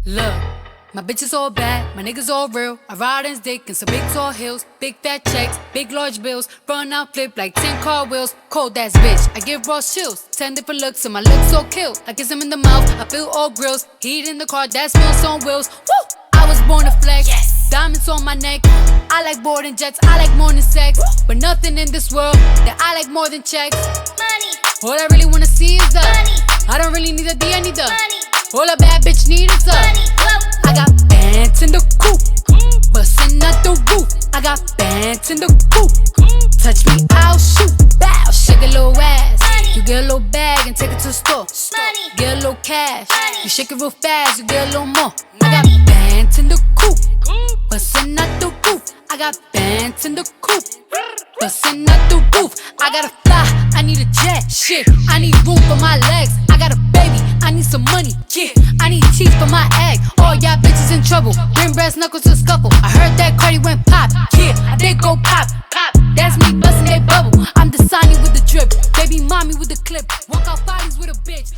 Look, my bitch is all bad, my niggas all real. I ride in dick in some big tall hills, big fat checks, big large bills. Run out, flip like 10 car wheels. Cold ass bitch, I give raw chills. 10 different looks, and my looks so kill. I kiss him in the mouth, I feel all grills. Heat in the car, that smells on wheels. Woo! I was born to flex, yes. Diamonds on my neck. I like boarding jets, I like more than sex. But nothing in this world that I like more than checks. Money. All I really wanna see is the money. I don't really need a D, I need the money. All a bad bitch need is the money. I got bands in the coop, bustin' out the roof. I got bands in the coop. Touch me, I'll shoot. Bow, shake a little ass. Money. You get a little bag and take it to the store. Money. Get a little cash. Money. You shake it real fast, you get a little more. Money. I got bands in the coop, bustin' out the roof. I got bands in the coop, bustin' out the roof. I gotta fly, I need a jet. Shit, I need room for my legs. I got a baby, I need some money. Yeah, I need teeth for my egg. All y'all bitches in trouble. Bring brass knuckles to scuffle. I heard that Cardi went pop. Yeah, I did go pop. Pop. That's me bustin' that bubble. I'm the Sonny with the drip. Baby mommy with the clip. Walk out bodies with a bitch.